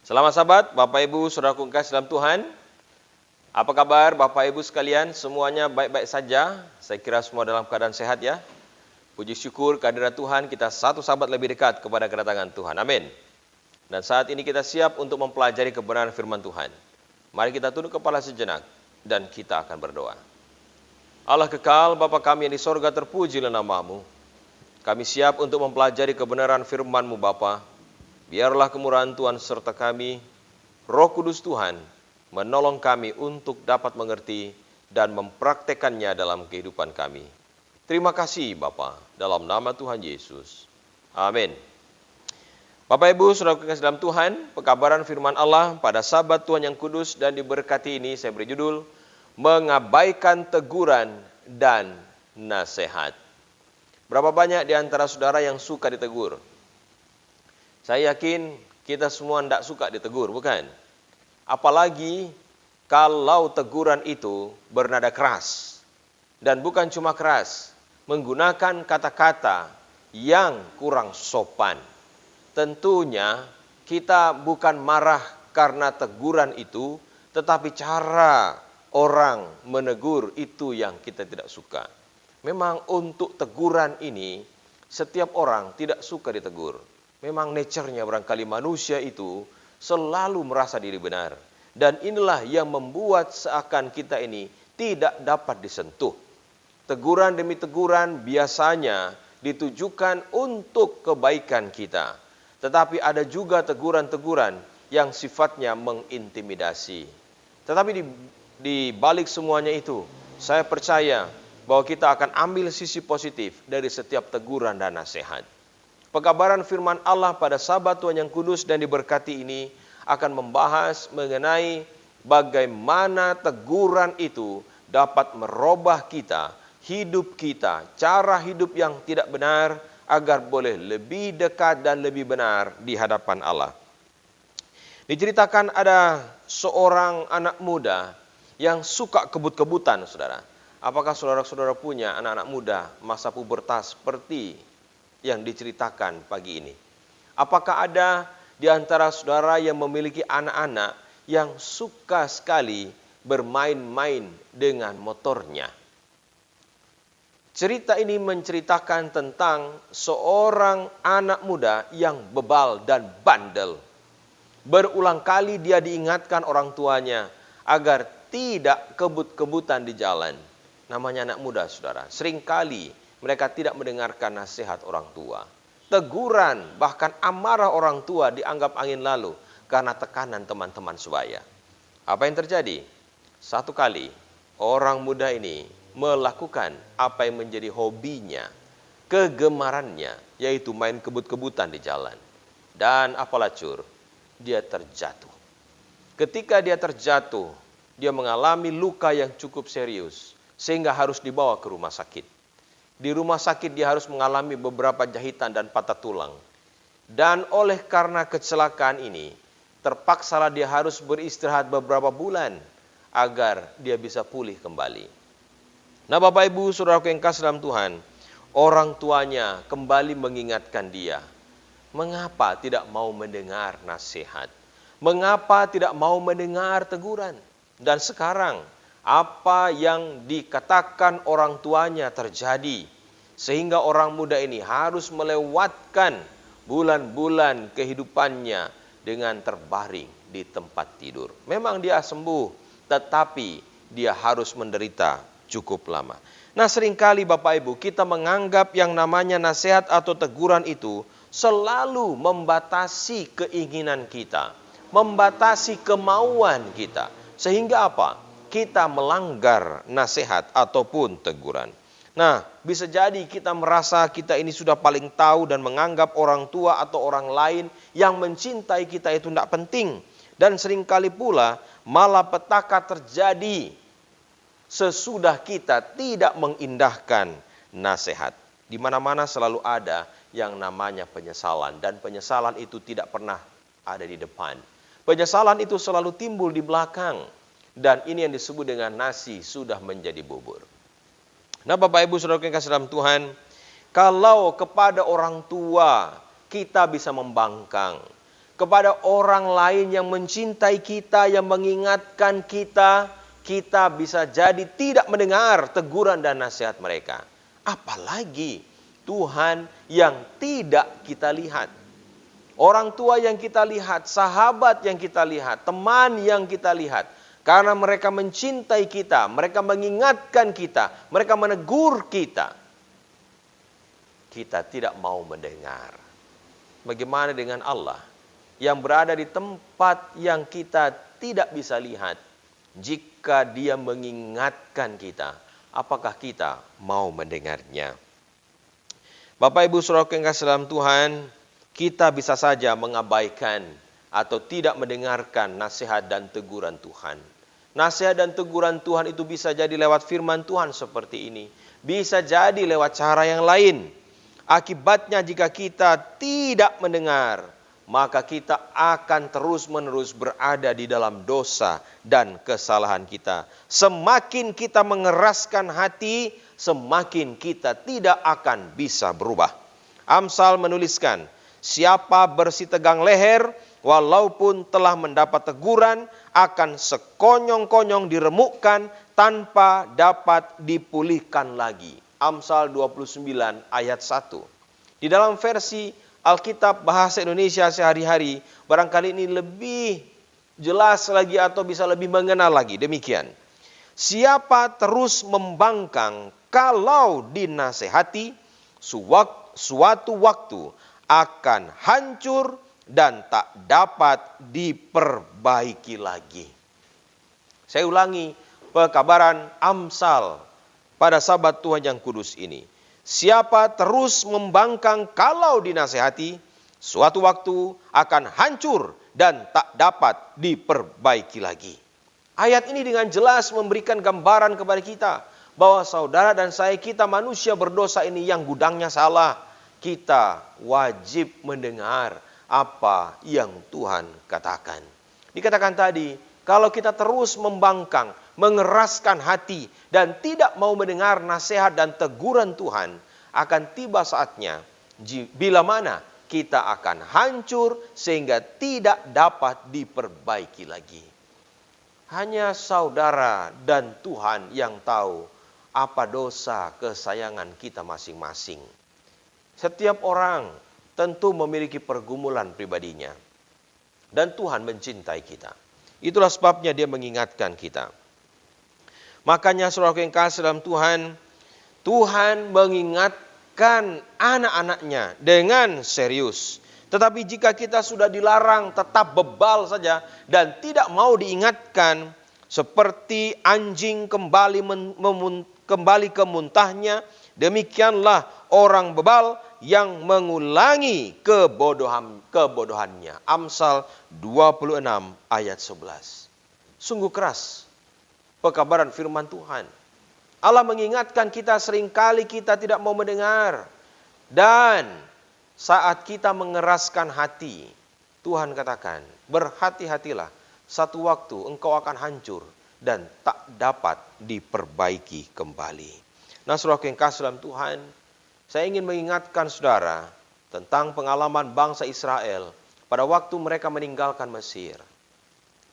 Selamat sahabat, Bapak Ibu, Saudaraku kasih dalam Tuhan. Apa kabar Bapak Ibu sekalian? Semuanya baik-baik saja. Saya kira semua dalam keadaan sehat ya. Puji syukur kehadirat Tuhan, kita satu sahabat lebih dekat kepada kedatangan Tuhan. Amin. Dan saat ini kita siap untuk mempelajari kebenaran firman Tuhan. Mari kita tunduk kepala sejenak dan kita akan berdoa. Allah kekal, Bapa kami yang di sorga, terpujilah nama-Mu. Kami siap untuk mempelajari kebenaran firman-Mu Bapa. Biarlah kemurahan Tuhan serta kami, Roh Kudus Tuhan, menolong kami untuk dapat mengerti dan mempraktekannya dalam kehidupan kami. Terima kasih Bapa, dalam nama Tuhan Yesus. Amin. Bapak Ibu, Saudara kasih dalam Tuhan, pekabaran firman Allah pada Sabat Tuhan yang kudus dan diberkati ini saya beri judul, Mengabaikan Teguran dan Nasihat. Berapa banyak di antara saudara yang suka ditegur? Saya yakin kita semua tidak suka ditegur, bukan? Apalagi kalau teguran itu bernada keras. Dan bukan cuma keras, menggunakan kata-kata yang kurang sopan. Tentunya kita bukan marah karena teguran itu, tetapi cara orang menegur itu yang kita tidak suka. Memang untuk teguran ini, setiap orang tidak suka ditegur. Memang nature-nya barangkali manusia itu selalu merasa diri benar. Dan inilah yang membuat seakan kita ini tidak dapat disentuh. Teguran demi teguran biasanya ditujukan untuk kebaikan kita. Tetapi ada juga teguran-teguran yang sifatnya mengintimidasi. Tetapi di balik semuanya itu, saya percaya bahwa kita akan ambil sisi positif dari setiap teguran dan nasihat. Pekabaran firman Allah pada Sabat Tuhan yang kudus dan diberkati ini akan membahas mengenai bagaimana teguran itu dapat merubah kita, hidup kita, cara hidup yang tidak benar agar boleh lebih dekat dan lebih benar di hadapan Allah. Diceritakan ada seorang anak muda yang suka kebut-kebutan, saudara. Apakah saudara-saudara punya anak-anak muda masa pubertas seperti yang diceritakan pagi ini? Apakah ada di antara saudara yang memiliki anak-anak yang suka sekali bermain-main dengan motornya? Cerita ini menceritakan tentang seorang anak muda yang bebal dan bandel. Berulang kali dia diingatkan orang tuanya agar tidak kebut-kebutan di jalan. Namanya anak muda, saudara. Seringkali mereka tidak mendengarkan nasihat orang tua. Teguran, bahkan amarah orang tua dianggap angin lalu karena tekanan teman-teman sebaya. Apa yang terjadi? Satu kali, orang muda ini melakukan apa yang menjadi hobinya, kegemarannya, yaitu main kebut-kebutan di jalan. Dan apalah cur, dia terjatuh. Ketika dia terjatuh, dia mengalami luka yang cukup serius, sehingga harus dibawa ke rumah sakit. Di rumah sakit dia harus mengalami beberapa jahitan dan patah tulang. Dan oleh karena kecelakaan ini, terpaksalah dia harus beristirahat beberapa bulan agar dia bisa pulih kembali. Nah Bapak Ibu, saudaraku yang kasih dalam Tuhan, orang tuanya kembali mengingatkan dia. Mengapa tidak mau mendengar nasihat? Mengapa tidak mau mendengar teguran? Dan sekarang, apa yang dikatakan orang tuanya terjadi, sehingga orang muda ini harus melewatkan bulan-bulan kehidupannya dengan terbaring di tempat tidur. Memang dia sembuh, tetapi dia harus menderita cukup lama. Nah seringkali Bapak Ibu, kita menganggap yang namanya nasihat atau teguran itu selalu membatasi keinginan kita, membatasi kemauan kita. Sehingga apa? Kita melanggar nasihat ataupun teguran. Nah, bisa jadi kita merasa kita ini sudah paling tahu dan menganggap orang tua atau orang lain yang mencintai kita itu tidak penting. Dan seringkali pula malapetaka terjadi sesudah kita tidak mengindahkan nasihat. Di mana-mana selalu ada yang namanya penyesalan. Dan penyesalan itu tidak pernah ada di depan. Penyesalan itu selalu timbul di belakang. Dan ini yang disebut dengan nasi sudah menjadi bubur. Nah Bapak Ibu Saudara yang kasih dalam Tuhan, kalau kepada orang tua kita bisa membangkang, kepada orang lain yang mencintai kita, yang mengingatkan kita, kita bisa jadi tidak mendengar teguran dan nasihat mereka. Apalagi Tuhan yang tidak kita lihat. Orang tua yang kita lihat, sahabat yang kita lihat, teman yang kita lihat. Karena mereka mencintai kita, mereka mengingatkan kita, mereka menegur kita. Kita tidak mau mendengar. Bagaimana dengan Allah yang berada di tempat yang kita tidak bisa lihat? Jika Dia mengingatkan kita, apakah kita mau mendengarnya? Bapak Ibu Saudara yang kasih dalam Tuhan, kita bisa saja mengabaikan atau tidak mendengarkan nasihat dan teguran Tuhan. Nasihat dan teguran Tuhan itu bisa jadi lewat firman Tuhan seperti ini. Bisa jadi lewat cara yang lain. Akibatnya jika kita tidak mendengar, maka kita akan terus-menerus berada di dalam dosa dan kesalahan kita. Semakin kita mengeraskan hati, semakin kita tidak akan bisa berubah. Amsal menuliskan, siapa bersih tegang leher, walaupun telah mendapat teguran, akan sekonyong-konyong diremukkan tanpa dapat dipulihkan lagi. Amsal 29 ayat 1. Di dalam versi Alkitab Bahasa Indonesia sehari-hari, barangkali ini lebih jelas lagi atau bisa lebih mengenal lagi. Demikian. Siapa terus membangkang kalau dinasehati, suatu waktu akan hancur dan tak dapat diperbaiki lagi. Saya ulangi pekabaran Amsal pada Sabat Tuhan yang kudus ini. Siapa terus membangkang kalau dinasehati, suatu waktu akan hancur dan tak dapat diperbaiki lagi. Ayat ini dengan jelas memberikan gambaran kepada kita bahwa saudara dan saya, kita manusia berdosa ini yang gudangnya salah. Kita wajib mendengar apa yang Tuhan katakan. Dikatakan tadi, kalau kita terus membangkang, mengeraskan hati, dan tidak mau mendengar nasihat dan teguran Tuhan, akan tiba saatnya bila mana kita akan hancur sehingga tidak dapat diperbaiki lagi. Hanya saudara dan Tuhan yang tahu apa dosa kesayangan kita masing-masing. Setiap orang tentu memiliki pergumulan pribadinya. Dan Tuhan mencintai kita. Itulah sebabnya Dia mengingatkan kita. Makanya saudara yang kasih dalam Tuhan, Tuhan mengingatkan anak-anaknya dengan serius. Tetapi jika kita sudah dilarang tetap bebal saja dan tidak mau diingatkan, seperti anjing kembali ke muntahnya, demikianlah orang bebal yang mengulangi kebodohannya. Amsal 26 ayat 11. Sungguh keras pekabaran firman Tuhan. Allah mengingatkan kita, seringkali kita tidak mau mendengar. Dan saat kita mengeraskan hati, Tuhan katakan, berhati-hatilah, satu waktu engkau akan hancur dan tak dapat diperbaiki kembali. Nah, saudara yang kasih dalam Tuhan, saya ingin mengingatkan saudara tentang pengalaman bangsa Israel pada waktu mereka meninggalkan Mesir.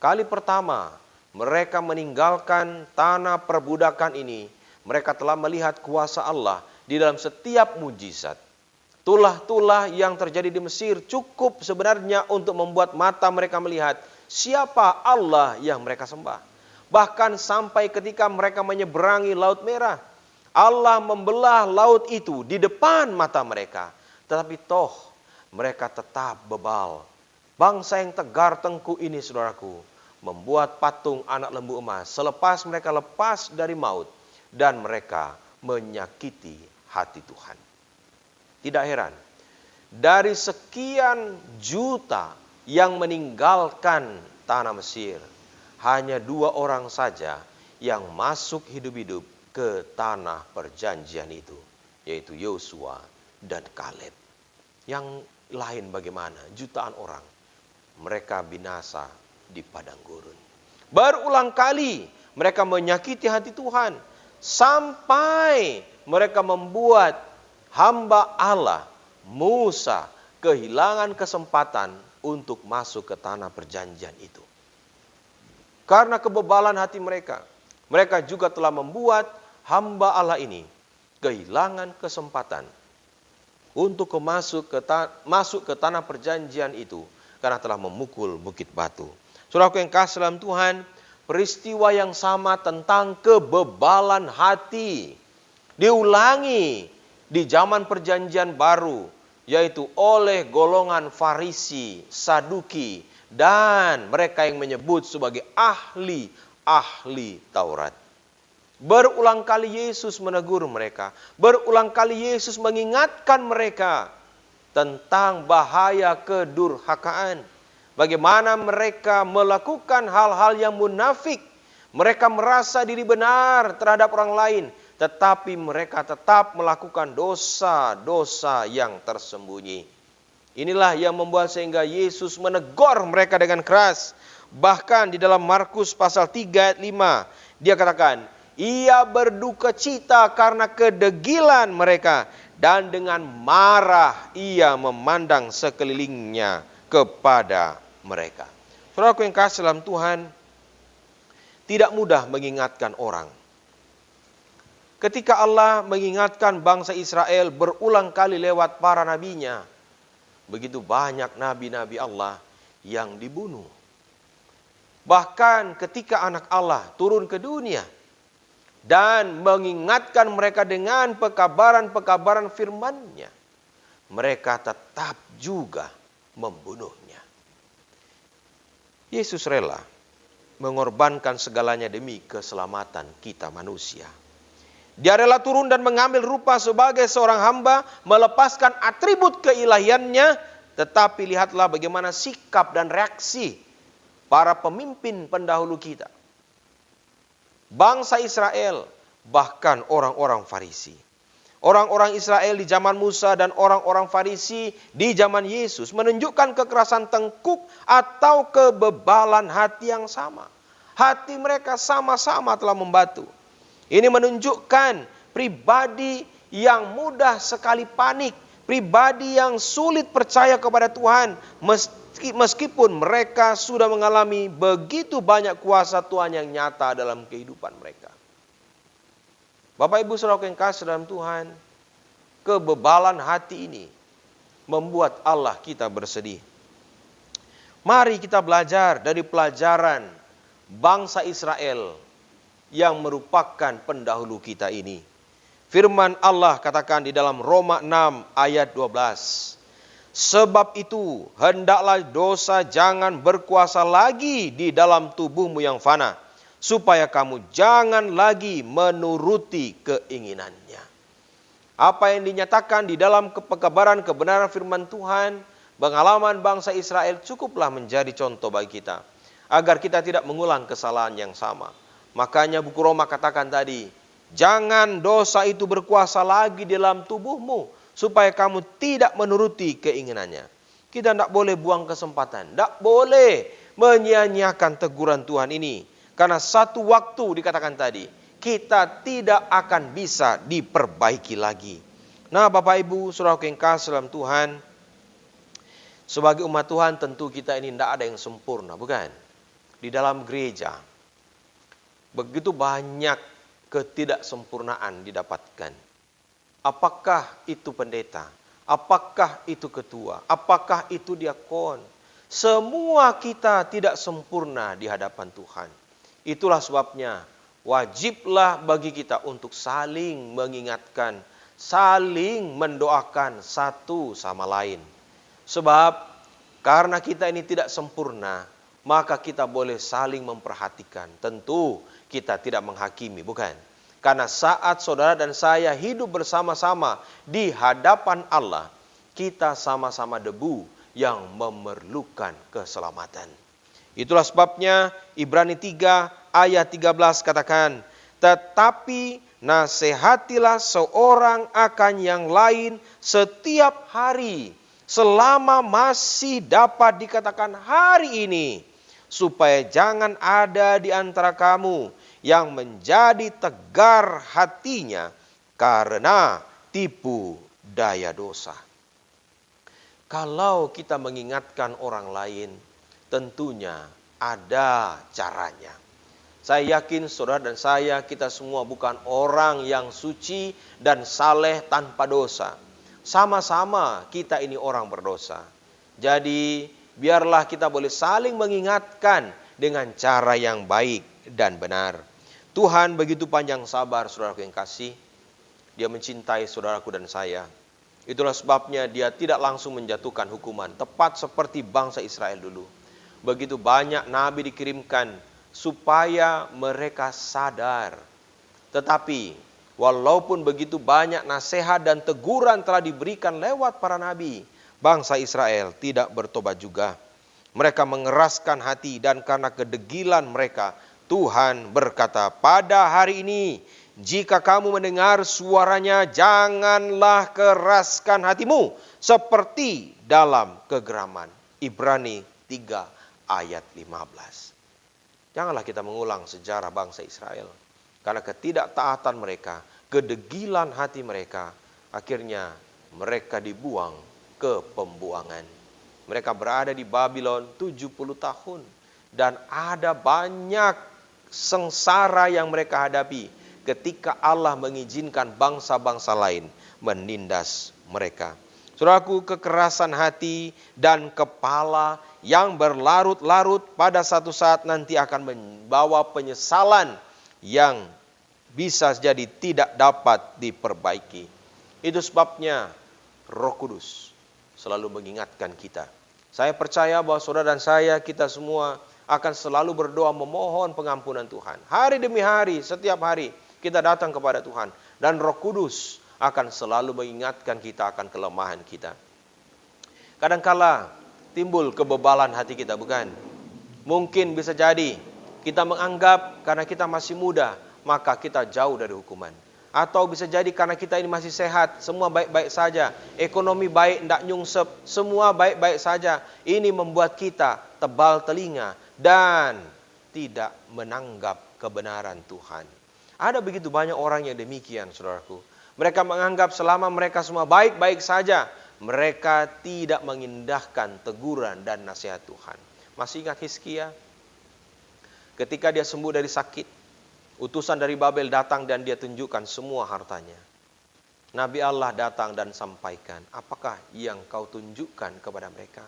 Kali pertama mereka meninggalkan tanah perbudakan ini, mereka telah melihat kuasa Allah di dalam setiap mujizat. Tulah-tulah yang terjadi di Mesir cukup sebenarnya untuk membuat mata mereka melihat siapa Allah yang mereka sembah. Bahkan sampai ketika mereka menyeberangi Laut Merah, Allah membelah laut itu di depan mata mereka. Tetapi toh mereka tetap bebal. Bangsa yang tegar tengku ini, saudaraku, membuat patung anak lembu emas selepas mereka lepas dari maut. Dan mereka menyakiti hati Tuhan. Tidak heran, dari sekian juta yang meninggalkan tanah Mesir, hanya 2 orang saja yang masuk hidup-hidup ke tanah perjanjian itu, yaitu Yosua dan Kaleb. Yang lain bagaimana? Jutaan orang, mereka binasa di padang gurun. Berulang kali mereka menyakiti hati Tuhan, sampai mereka membuat hamba Allah, Musa, kehilangan kesempatan untuk masuk ke tanah perjanjian itu. Karena kebebalan hati mereka, mereka juga telah membuat hamba Allah ini kehilangan kesempatan untuk masuk ke tanah perjanjian itu karena telah memukul bukit batu. Saudaraku yang kasih dalam Tuhan, peristiwa yang sama tentang kebebalan hati diulangi di zaman perjanjian baru, yaitu oleh golongan Farisi, Saduki, dan mereka yang menyebut sebagai ahli Taurat. Berulang kali Yesus menegur mereka, berulang kali Yesus mengingatkan mereka tentang bahaya kedurhakaan. Bagaimana mereka melakukan hal-hal yang munafik. Mereka merasa diri benar terhadap orang lain, tetapi mereka tetap melakukan dosa-dosa yang tersembunyi. Inilah yang membuat sehingga Yesus menegur mereka dengan keras. Bahkan di dalam Markus pasal 3 ayat 5, dia katakan, ia berduka cita karena kedegilan mereka, dan dengan marah ia memandang sekelilingnya kepada mereka. Saudaraku yang kasih dalam Tuhan, tidak mudah mengingatkan orang. Ketika Allah mengingatkan bangsa Israel berulang kali lewat para nabinya, begitu banyak nabi-nabi Allah yang dibunuh. Bahkan ketika anak Allah turun ke dunia dan mengingatkan mereka dengan pekabaran-pekabaran firman-Nya, mereka tetap juga membunuhnya. Yesus rela mengorbankan segalanya demi keselamatan kita manusia. Dia rela turun dan mengambil rupa sebagai seorang hamba, melepaskan atribut keilahiannya, tetapi lihatlah bagaimana sikap dan reaksi para pemimpin pendahulu kita. Bangsa Israel, bahkan orang-orang Farisi. Orang-orang Israel di zaman Musa dan orang-orang Farisi di zaman Yesus menunjukkan kekerasan tengkuk atau kebebalan hati yang sama. Hati mereka sama-sama telah membatu. Ini menunjukkan pribadi yang mudah sekali panik, pribadi yang sulit percaya kepada Tuhan, meskipun mereka sudah mengalami begitu banyak kuasa Tuhan yang nyata dalam kehidupan mereka. Bapak Ibu saudara yang kasih dalam Tuhan, kebebalan hati ini membuat Allah kita bersedih. Mari kita belajar dari pelajaran bangsa Israel yang merupakan pendahulu kita ini. Firman Allah katakan di dalam Roma 6 ayat 12. Sebab itu hendaklah dosa jangan berkuasa lagi di dalam tubuhmu yang fana, supaya kamu jangan lagi menuruti keinginannya. Apa yang dinyatakan di dalam pekabaran kebenaran firman Tuhan, pengalaman bangsa Israel cukuplah menjadi contoh bagi kita, agar kita tidak mengulang kesalahan yang sama. Makanya buku Roma katakan tadi, jangan dosa itu berkuasa lagi di dalam tubuhmu, supaya kamu tidak menuruti keinginannya. Kita tidak boleh buang kesempatan, tidak boleh menyia-nyiakan teguran Tuhan ini. Karena satu waktu dikatakan tadi, kita tidak akan bisa diperbaiki lagi. Nah Bapak Ibu, saudara yang kasih dalam Tuhan, sebagai umat Tuhan tentu kita ini tidak ada yang sempurna, bukan? Di dalam gereja, begitu banyak ketidaksempurnaan didapatkan. Apakah itu pendeta? Apakah itu ketua? Apakah itu diakon? Semua kita tidak sempurna di hadapan Tuhan. Itulah sebabnya wajiblah bagi kita untuk saling mengingatkan, saling mendoakan satu sama lain. Sebab karena kita ini tidak sempurna, maka kita boleh saling memperhatikan. Tentu kita tidak menghakimi, bukan? Karena saat saudara dan saya hidup bersama-sama di hadapan Allah, kita sama-sama debu yang memerlukan keselamatan. Itulah sebabnya Ibrani 3 ayat 13 katakan, tetapi nasihatilah seorang akan yang lain setiap hari, selama masih dapat dikatakan hari ini, supaya jangan ada di antara kamu yang menjadi tegar hatinya karena tipu daya dosa. Kalau kita mengingatkan orang lain, tentunya ada caranya. Saya yakin saudara dan saya, kita semua bukan orang yang suci dan saleh tanpa dosa. Sama-sama kita ini orang berdosa. Jadi biarlah kita boleh saling mengingatkan dengan cara yang baik dan benar. Tuhan begitu panjang sabar, saudaraku yang kasih. Dia mencintai saudaraku dan saya. Itulah sebabnya dia tidak langsung menjatuhkan hukuman, tepat seperti bangsa Israel dulu. Begitu banyak nabi dikirimkan supaya mereka sadar. Tetapi walaupun begitu banyak nasihat dan teguran telah diberikan lewat para nabi, bangsa Israel tidak bertobat juga. Mereka mengeraskan hati dan karena kedegilan mereka, Tuhan berkata, pada hari ini, jika kamu mendengar suaranya, janganlah keraskan hatimu seperti dalam kegeraman. Ibrani 3 ayat 15. Janganlah kita mengulang sejarah bangsa Israel. Karena ketidaktaatan mereka, kedegilan hati mereka, akhirnya mereka dibuang ke pembuangan. Mereka berada di Babylon 70 tahun. Dan ada banyak sengsara yang mereka hadapi ketika Allah mengizinkan bangsa-bangsa lain menindas mereka. Saudaraku, kekerasan hati dan kepala yang berlarut-larut pada satu saat nanti akan membawa penyesalan yang bisa jadi tidak dapat diperbaiki. Itu sebabnya Roh Kudus selalu mengingatkan kita. Saya percaya bahwa saudara dan saya, kita semua akan selalu berdoa memohon pengampunan Tuhan. Hari demi hari, setiap hari kita datang kepada Tuhan. Dan Roh Kudus akan selalu mengingatkan kita akan kelemahan kita. Kadangkala timbul kebebalan hati kita, bukan? Mungkin bisa jadi kita menganggap karena kita masih muda, maka kita jauh dari hukuman. Atau bisa jadi karena kita ini masih sehat, semua baik-baik saja. Ekonomi baik, tidak nyungsep, semua baik-baik saja. Ini membuat kita tebal telinga dan tidak menanggap kebenaran Tuhan. Ada begitu banyak orang yang demikian, saudaraku. Mereka menganggap selama mereka semua baik-baik saja, mereka tidak mengindahkan teguran dan nasihat Tuhan. Masih ingat Hizkia? Ketika dia sembuh dari sakit, utusan dari Babel datang dan dia tunjukkan semua hartanya. Nabi Allah datang dan sampaikan, apakah yang kau tunjukkan kepada mereka?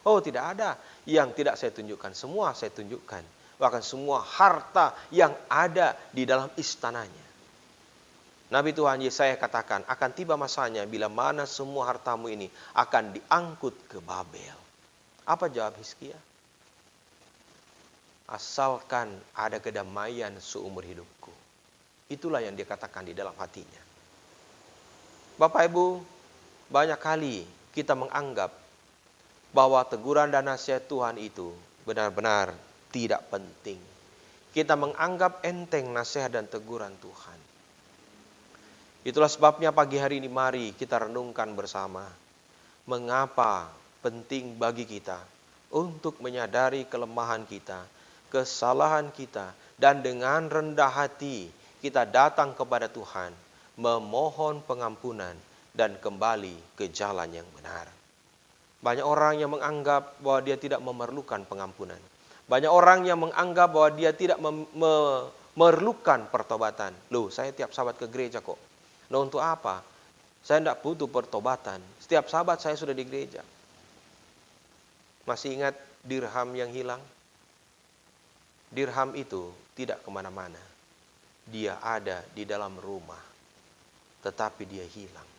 Oh, tidak ada yang tidak saya tunjukkan, semua saya tunjukkan. Bahkan semua harta yang ada di dalam istananya. Nabi Tuhan Yesaya katakan, akan tiba masanya bila mana semua hartamu ini akan diangkut ke Babel. Apa jawab Hizkia? Asalkan ada kedamaian seumur hidupku. Itulah yang dia katakan di dalam hatinya. Bapak Ibu, banyak kali kita menganggap bahwa teguran dan nasihat Tuhan itu benar-benar tidak penting. Kita menganggap enteng nasihat dan teguran Tuhan. Itulah sebabnya pagi hari ini mari kita renungkan bersama. Mengapa penting bagi kita untuk menyadari kelemahan kita, kesalahan kita, dan dengan rendah hati kita datang kepada Tuhan, memohon pengampunan dan kembali ke jalan yang benar. Banyak orang yang menganggap bahwa dia tidak memerlukan pengampunan. Banyak orang yang menganggap bahwa dia tidak memerlukan pertobatan. Loh, saya tiap sabat ke gereja kok. Nah, untuk apa? Saya tidak butuh pertobatan. Setiap sabat saya sudah di gereja. Masih ingat dirham yang hilang? Dirham itu tidak kemana-mana. Dia ada di dalam rumah. Tetapi dia hilang.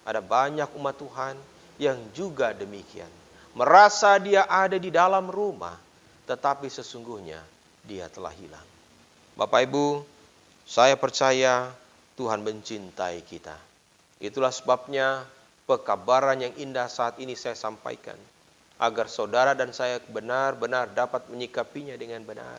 Ada banyak umat Tuhan yang juga demikian. Merasa dia ada di dalam rumah. Tetapi sesungguhnya dia telah hilang. Bapak Ibu, saya percaya Tuhan mencintai kita. Itulah sebabnya pekabaran yang indah saat ini saya sampaikan. Agar saudara dan saya benar-benar dapat menyikapinya dengan benar.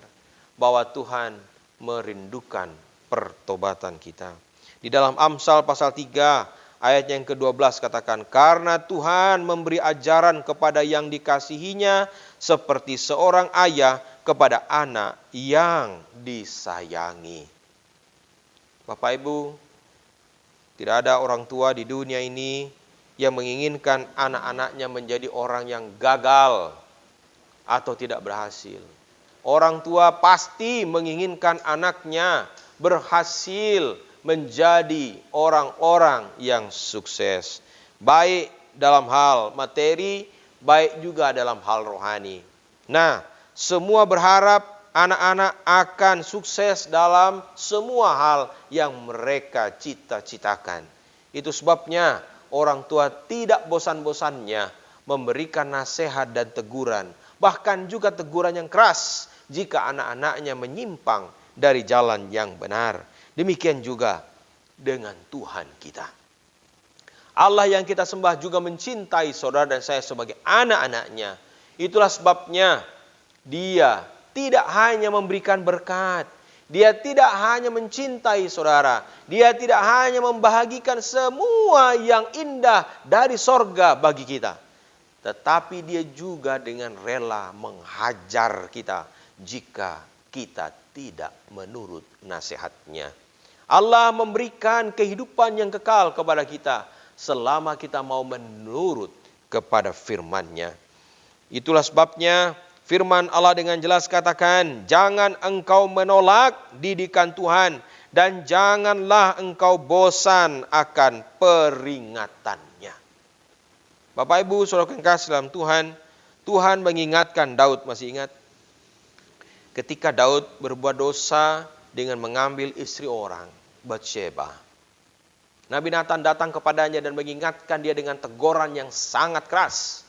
Bahwa Tuhan merindukan pertobatan kita. Di dalam Amsal pasal 3 ayat yang ke-12 katakan, karena Tuhan memberi ajaran kepada yang dikasihinya seperti seorang ayah kepada anak yang disayangi. Bapak Ibu, tidak ada orang tua di dunia ini yang menginginkan anak-anaknya menjadi orang yang gagal atau tidak berhasil. Orang tua pasti menginginkan anaknya berhasil menjadi orang-orang yang sukses. Baik dalam hal materi, baik juga dalam hal rohani. Nah, semua berharap anak-anak akan sukses dalam semua hal yang mereka cita-citakan. Itu sebabnya orang tua tidak bosan-bosannya memberikan nasihat dan teguran, bahkan juga teguran yang keras jika anak-anaknya menyimpang dari jalan yang benar. Demikian juga dengan Tuhan kita. Allah yang kita sembah juga mencintai saudara dan saya sebagai anak-anaknya. Itulah sebabnya Dia tidak hanya memberikan berkat. Dia tidak hanya mencintai saudara. Dia tidak hanya membahagikan semua yang indah dari sorga bagi kita. Tetapi Dia juga dengan rela menghajar kita jika kita tidak menurut nasihatnya. Allah memberikan kehidupan yang kekal kepada kita selama kita mau menurut kepada firman-Nya. Itulah sebabnya firman Allah dengan jelas katakan, jangan engkau menolak didikan Tuhan dan janganlah engkau bosan akan peringatannya. Bapak Ibu saudara kekasih dalam Tuhan, Tuhan mengingatkan Daud, masih ingat? Ketika Daud berbuat dosa dengan mengambil istri orang, Batsheba. Nabi Nathan datang kepadanya dan mengingatkan dia dengan teguran yang sangat keras.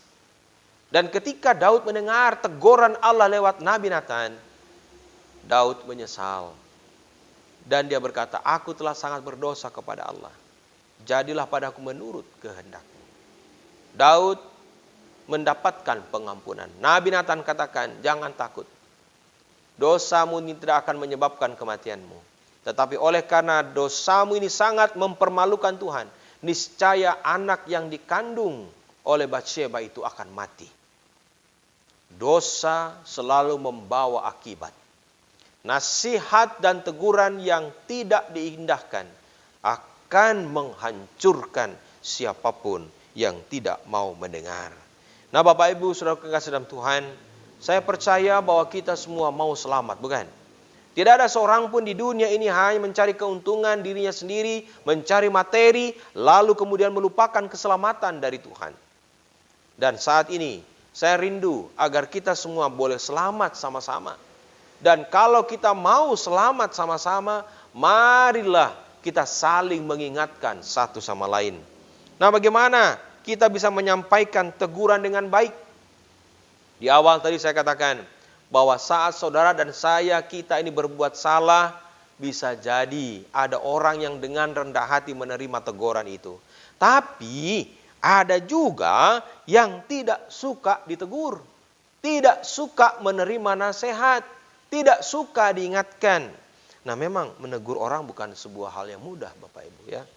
Dan ketika Daud mendengar teguran Allah lewat Nabi Nathan, Daud menyesal. Dan dia berkata, aku telah sangat berdosa kepada Allah. Jadilah padaku menurut kehendak-Mu. Daud mendapatkan pengampunan. Nabi Nathan katakan, jangan takut. Dosamu ini tidak akan menyebabkan kematianmu. Tetapi oleh karena dosamu ini sangat mempermalukan Tuhan, niscaya anak yang dikandung oleh Batsheba itu akan mati. Dosa selalu membawa akibat. Nasihat dan teguran yang tidak diindahkan akan menghancurkan siapapun yang tidak mau mendengar. Nah, Bapak Ibu saudara kekasih dalam Tuhan, saya percaya bahwa kita semua mau selamat, bukan? Tidak ada seorang pun di dunia ini hanya mencari keuntungan dirinya sendiri, mencari materi, lalu kemudian melupakan keselamatan dari Tuhan. Dan saat ini, saya rindu agar kita semua boleh selamat sama-sama. Dan kalau kita mau selamat sama-sama, marilah kita saling mengingatkan satu sama lain. Nah, bagaimana kita bisa menyampaikan teguran dengan baik? Di awal tadi saya katakan, bahwa saat saudara dan saya kita ini berbuat salah, bisa jadi ada orang yang dengan rendah hati menerima teguran itu. Tapi ada juga yang tidak suka ditegur, tidak suka menerima nasihat, tidak suka diingatkan. Nah, memang menegur orang bukan sebuah hal yang mudah, Bapak Ibu ya.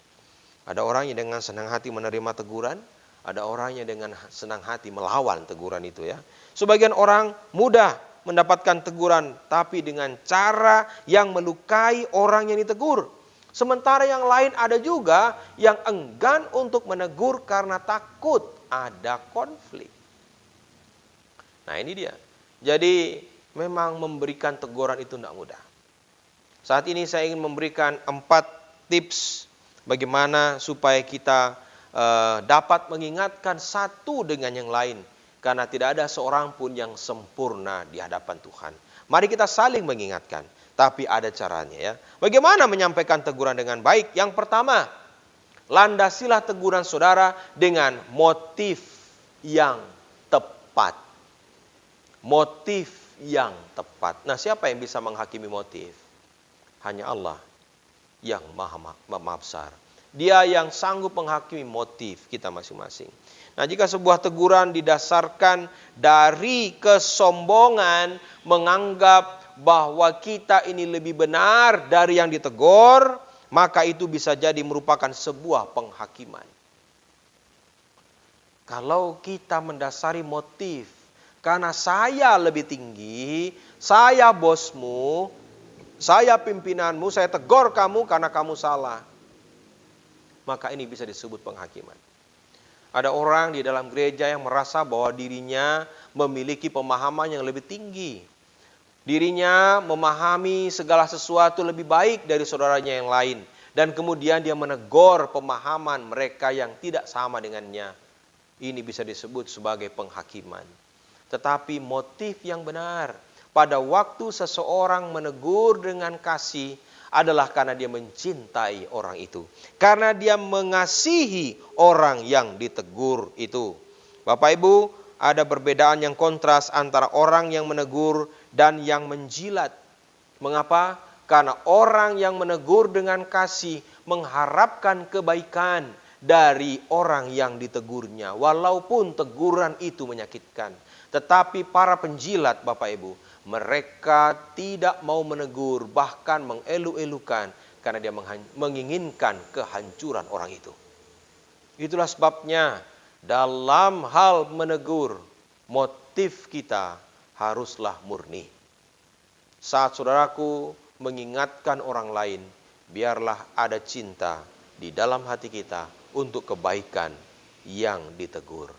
Ada orang yang dengan senang hati menerima teguran, ada orang yang dengan senang hati melawan teguran itu ya. Sebagian orang mudah mendapatkan teguran, tapi dengan cara yang melukai orang yang ditegur. Sementara yang lain ada juga yang enggan untuk menegur karena takut ada konflik. Nah, ini dia. Jadi memang memberikan teguran itu tidak mudah. Saat ini saya ingin memberikan 4 tips bagaimana supaya kita dapat mengingatkan satu dengan yang lain. Karena tidak ada seorang pun yang sempurna di hadapan Tuhan. Mari kita saling mengingatkan. Tapi ada caranya ya. Bagaimana menyampaikan teguran dengan baik? Yang pertama, landasilah teguran saudara dengan motif yang tepat. Motif yang tepat. Nah, siapa yang bisa menghakimi motif? Hanya Allah yang maha besar. Dia yang sanggup menghakimi motif kita masing-masing. Nah, jika sebuah teguran didasarkan dari kesombongan, menganggap bahwa kita ini lebih benar dari yang ditegur, maka itu bisa jadi merupakan sebuah penghakiman. Kalau kita mendasari motif, karena saya lebih tinggi, saya bosmu, saya pimpinanmu, saya tegur kamu karena kamu salah, maka ini bisa disebut penghakiman. Ada orang di dalam gereja yang merasa bahwa dirinya memiliki pemahaman yang lebih tinggi. Dirinya memahami segala sesuatu lebih baik dari saudaranya yang lain. Dan kemudian dia menegur pemahaman mereka yang tidak sama dengannya. Ini bisa disebut sebagai penghakiman. Tetapi motif yang benar pada waktu seseorang menegur dengan kasih adalah karena dia mencintai orang itu. Karena dia mengasihi orang yang ditegur itu. Bapak Ibu, ada perbedaan yang kontras antara orang yang menegur dan yang menjilat. Mengapa? Karena orang yang menegur dengan kasih mengharapkan kebaikan dari orang yang ditegurnya. Walaupun teguran itu menyakitkan. Tetapi para penjilat, Bapak Ibu, mereka tidak mau menegur, bahkan mengelu-elukan karena dia menginginkan kehancuran orang itu. Itulah sebabnya dalam hal menegur, motif kita haruslah murni. Saat saudaraku mengingatkan orang lain, biarlah ada cinta di dalam hati kita untuk kebaikan yang ditegur.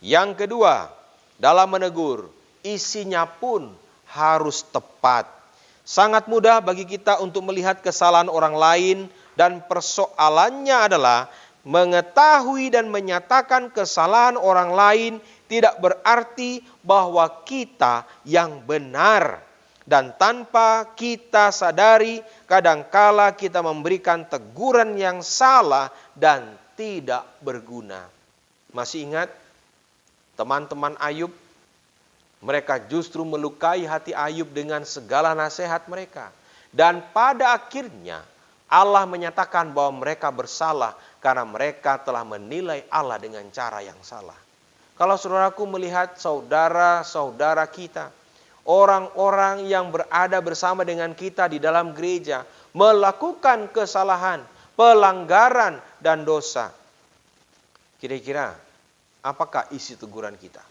Yang kedua, dalam menegur, isinya pun harus tepat. Sangat mudah bagi kita untuk melihat kesalahan orang lain dan persoalannya adalah mengetahui dan menyatakan kesalahan orang lain tidak berarti bahwa kita yang benar. Dan tanpa kita sadari, kadangkala kita memberikan teguran yang salah dan tidak berguna. Masih ingat teman-teman Ayub? Mereka justru melukai hati Ayub dengan segala nasihat mereka. Dan pada akhirnya Allah menyatakan bahwa mereka bersalah karena mereka telah menilai Allah dengan cara yang salah. Kalau saudaraku melihat saudara-saudara kita, orang-orang yang berada bersama dengan kita di dalam gereja, melakukan kesalahan, pelanggaran, dan dosa. Kira-kira apakah isi teguran kita?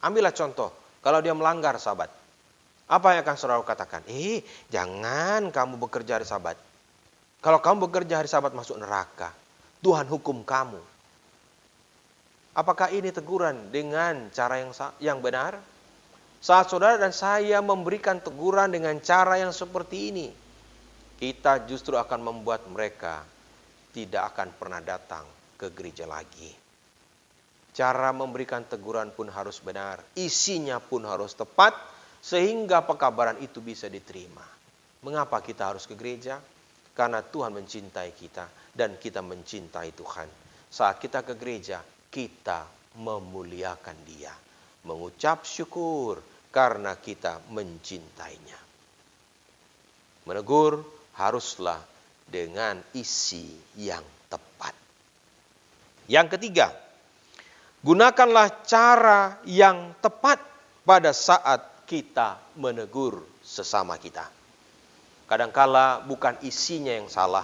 Ambillah contoh. Kalau dia melanggar sabat, apa yang akan saudara katakan? Jangan kamu bekerja hari sabat. Kalau kamu bekerja hari sabat masuk neraka. Tuhan hukum kamu. Apakah ini teguran dengan cara yang benar? Saat saudara dan saya memberikan teguran dengan cara yang seperti ini, kita justru akan membuat mereka tidak akan pernah datang ke gereja lagi. Cara memberikan teguran pun harus benar, isinya pun harus tepat, sehingga pekabaran itu bisa diterima. Mengapa kita harus ke gereja? Karena Tuhan mencintai kita, dan kita mencintai Tuhan. Saat kita ke gereja, kita memuliakan Dia, mengucap syukur karena kita mencintainya. Menegur haruslah dengan isi yang tepat. Yang ketiga, gunakanlah cara yang tepat pada saat kita menegur sesama kita. Kadangkala bukan isinya yang salah,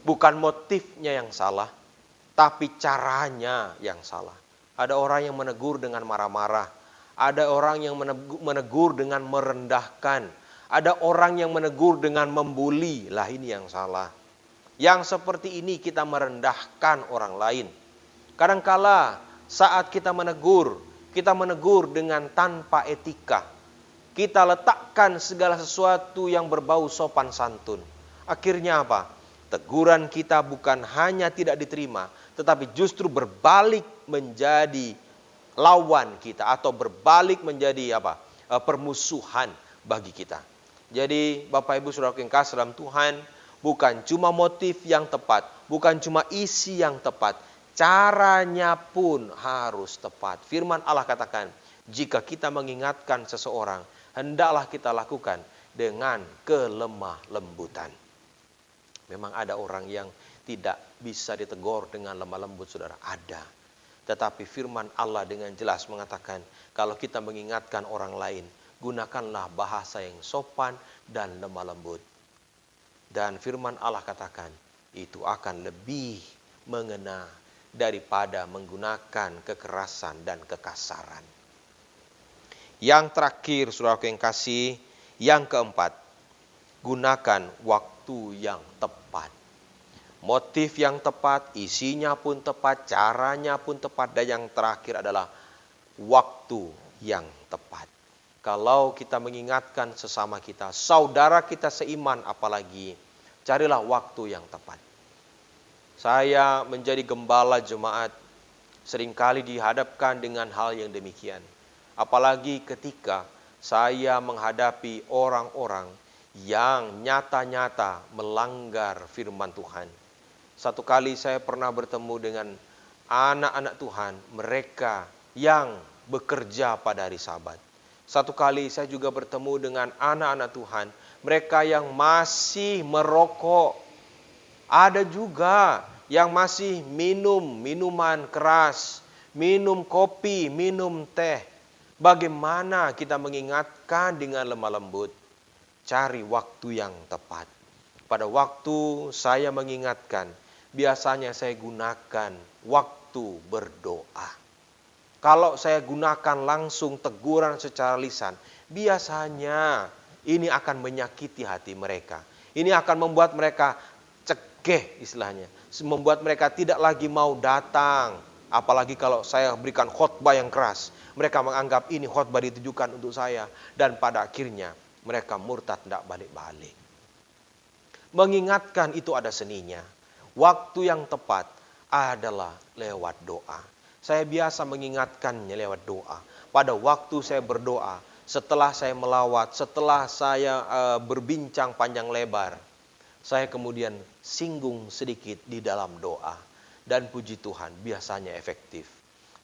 bukan motifnya yang salah, tapi caranya yang salah. Ada orang yang menegur dengan marah-marah, ada orang yang menegur dengan merendahkan, ada orang yang menegur dengan membuli. Lah ini yang salah. Yang seperti ini kita merendahkan orang lain. Kadangkala saat kita menegur dengan tanpa etika. Kita letakkan segala sesuatu yang berbau sopan santun. Akhirnya apa? Teguran kita bukan hanya tidak diterima, tetapi justru berbalik menjadi lawan kita atau berbalik menjadi permusuhan bagi kita. Jadi Bapak Ibu Saudara yang kasih dalam Tuhan, bukan cuma motif yang tepat, bukan cuma isi yang tepat, caranya pun harus tepat. Firman Allah katakan, jika kita mengingatkan seseorang, hendaklah kita lakukan dengan kelemah lembutan. Memang ada orang yang tidak bisa ditegur dengan lemah lembut, saudara. Ada. Tetapi firman Allah dengan jelas mengatakan, kalau kita mengingatkan orang lain, gunakanlah bahasa yang sopan dan lemah lembut. Dan firman Allah katakan, itu akan lebih mengena daripada menggunakan kekerasan dan kekasaran. Yang terakhir, saudara yang kasih, yang keempat, gunakan waktu yang tepat. motif yang tepat, isinya pun tepat, caranya pun tepat, dan yang terakhir adalah waktu yang tepat. Kalau kita mengingatkan sesama kita, saudara kita seiman apalagi, carilah waktu yang tepat. Saya menjadi gembala jemaat, seringkali dihadapkan dengan hal yang demikian. Apalagi ketika saya menghadapi orang-orang yang nyata-nyata melanggar firman Tuhan. Satu kali saya pernah bertemu dengan anak-anak Tuhan, mereka yang bekerja pada hari Sabat. Satu kali saya juga bertemu dengan anak-anak Tuhan, mereka yang masih merokok. Ada juga yang masih minum minuman keras, minum kopi, minum teh. Bagaimana kita mengingatkan dengan lemah lembut? Cari waktu yang tepat. Pada waktu saya mengingatkan, biasanya saya gunakan waktu berdoa. Kalau saya gunakan langsung teguran secara lisan, biasanya ini akan menyakiti hati mereka. Ini akan membuat mereka cekeh istilahnya. Membuat mereka tidak lagi mau datang. Apalagi kalau saya berikan khotbah yang keras. Mereka menganggap ini khotbah ditujukan untuk saya. Dan pada akhirnya mereka murtad tidak balik-balik. Mengingatkan itu ada seninya. Waktu yang tepat adalah lewat doa. Saya biasa mengingatkannya lewat doa. Pada waktu saya berdoa, setelah saya melawat, setelah saya berbincang panjang lebar, saya kemudian singgung sedikit di dalam doa. Dan puji Tuhan, biasanya efektif.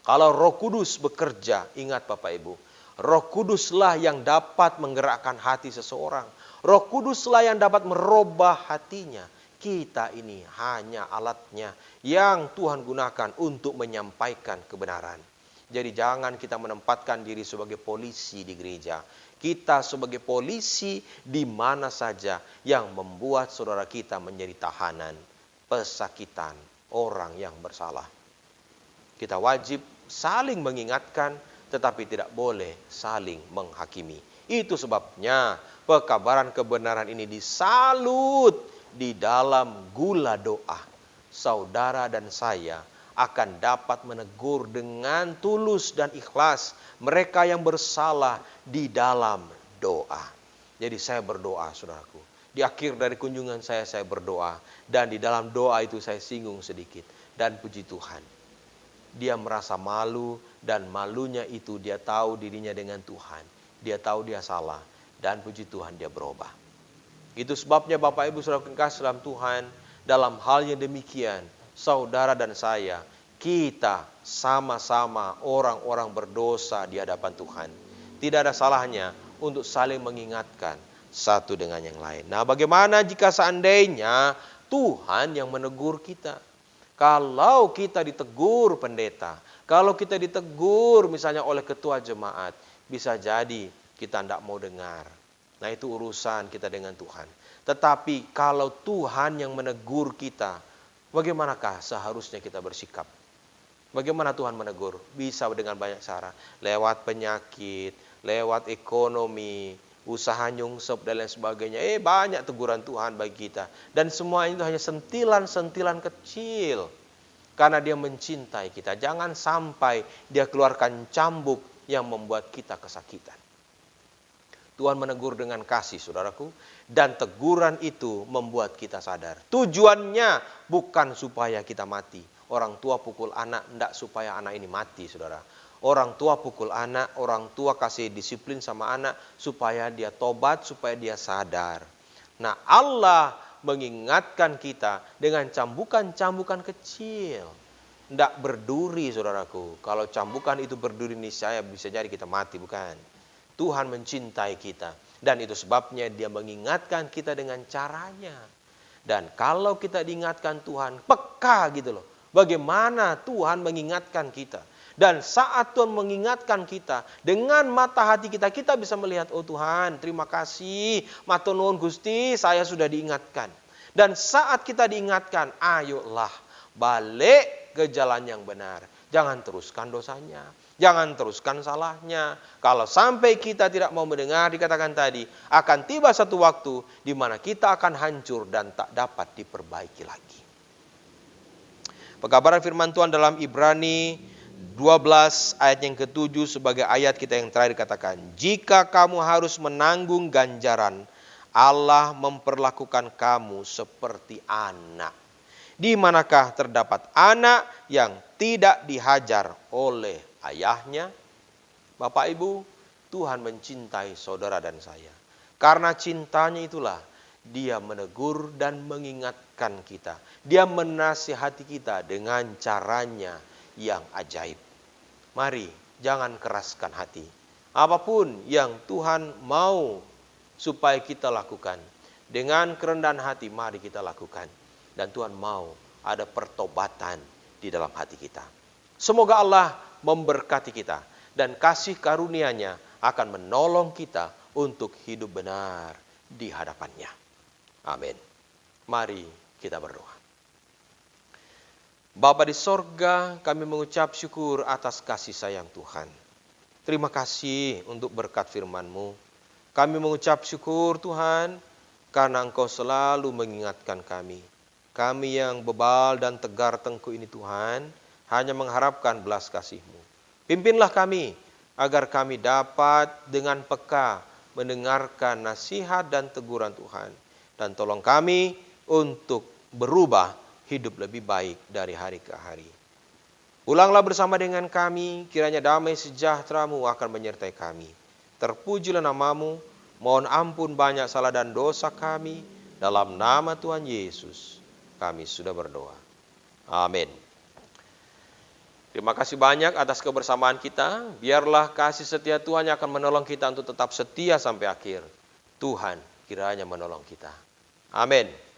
Kalau Roh Kudus bekerja, ingat Bapak Ibu, Roh Kuduslah yang dapat menggerakkan hati seseorang. Roh Kuduslah yang dapat merubah hatinya. Kita ini hanya alatnya yang Tuhan gunakan untuk menyampaikan kebenaran. Jadi jangan kita menempatkan diri sebagai polisi di gereja. Kita sebagai polisi di mana saja yang membuat saudara kita menjadi tahanan pesakitan orang yang bersalah. Kita wajib saling mengingatkan, tetapi tidak boleh saling menghakimi. Itu sebabnya pekabaran kebenaran ini disalut di dalam gula doa. Saudara dan saya akan dapat menegur dengan tulus dan ikhlas mereka yang bersalah di dalam doa. Jadi saya berdoa, saudaraku. Di akhir dari kunjungan saya berdoa. Dan di dalam doa itu saya singgung sedikit. Dan puji Tuhan, dia merasa malu, dan malunya itu dia tahu dirinya dengan Tuhan. Dia tahu dia salah, dan puji Tuhan dia berubah. Itu sebabnya Bapak Ibu Saudara kekasih dalam Tuhan, dalam hal yang demikian, saudara dan saya, kita sama-sama orang-orang berdosa di hadapan Tuhan. Tidak ada salahnya untuk saling mengingatkan satu dengan yang lain. Nah, bagaimana jika seandainya Tuhan yang menegur kita? Kalau kita ditegur pendeta, kalau kita ditegur misalnya oleh ketua jemaat, bisa jadi kita tidak mau dengar. Nah, itu urusan kita dengan Tuhan. Tetapi kalau Tuhan yang menegur kita, bagaimanakah seharusnya kita bersikap? Bagaimana Tuhan menegur? Bisa dengan banyak cara. Lewat penyakit, lewat ekonomi, usaha nyungsep dan lain sebagainya. Banyak teguran Tuhan bagi kita. Dan semua itu hanya sentilan-sentilan kecil. Karena dia mencintai kita. Jangan sampai dia keluarkan cambuk yang membuat kita kesakitan. Tuhan menegur dengan kasih, saudaraku. Dan teguran itu membuat kita sadar. Tujuannya bukan supaya kita mati. Orang tua pukul anak, tidak supaya anak ini mati, saudara. Orang tua pukul anak, orang tua kasih disiplin sama anak, supaya dia tobat, supaya dia sadar. Nah, Allah mengingatkan kita dengan cambukan-cambukan kecil. Tidak berduri, saudaraku. Kalau cambukan itu berduri, niscaya bisa jadi kita mati, bukan. Tuhan mencintai kita. Dan itu sebabnya dia mengingatkan kita dengan caranya. Dan kalau kita diingatkan Tuhan, peka gitu loh. Bagaimana Tuhan mengingatkan kita. Dan saat Tuhan mengingatkan kita, dengan mata hati kita, kita bisa melihat, oh Tuhan, terima kasih. Matur nuwun Gusti, saya sudah diingatkan. Dan saat kita diingatkan, ayolah balik ke jalan yang benar. Jangan teruskan dosanya. Jangan teruskan salahnya. Kalau sampai kita tidak mau mendengar, dikatakan tadi, akan tiba satu waktu di mana kita akan hancur dan tak dapat diperbaiki lagi. Pekabaran firman Tuhan dalam Ibrani 12 ayat yang ke-7 sebagai ayat kita yang terakhir katakan, jika kamu harus menanggung ganjaran, Allah memperlakukan kamu seperti anak. Di manakah terdapat anak yang tidak dihajar oleh ayahnya? Bapak Ibu, Tuhan mencintai saudara dan saya. Karena cintanya itulah Dia menegur dan mengingatkan kita. Dia menasihati kita dengan caranya yang ajaib. Mari, jangan keraskan hati. Apapun yang Tuhan mau supaya kita lakukan, dengan kerendahan hati mari kita lakukan. Dan Tuhan mau ada pertobatan di dalam hati kita. Semoga Allah memberkati kita dan kasih karunia-Nya akan menolong kita untuk hidup benar di hadapan-Nya. Amin. Mari kita berdoa. Bapa di sorga, kami mengucap syukur atas kasih sayang Tuhan. Terima kasih untuk berkat firman-Mu. Kami mengucap syukur Tuhan, karena Engkau selalu mengingatkan kami. Kami yang bebal dan tegar tengkuk ini Tuhan, hanya mengharapkan belas kasih-Mu. Pimpinlah kami, agar kami dapat dengan peka mendengarkan nasihat dan teguran Tuhan. Dan tolong kami untuk berubah hidup lebih baik dari hari ke hari. Ulanglah bersama dengan kami, kiranya damai sejahtera-Mu akan menyertai kami. Terpujilah nama-Mu, mohon ampun banyak salah dan dosa kami, dalam nama Tuhan Yesus kami sudah berdoa. Amin. Terima kasih banyak atas kebersamaan kita. Biarlah kasih setia Tuhan yang akan menolong kita untuk tetap setia sampai akhir. Tuhan kiranya menolong kita. Amin.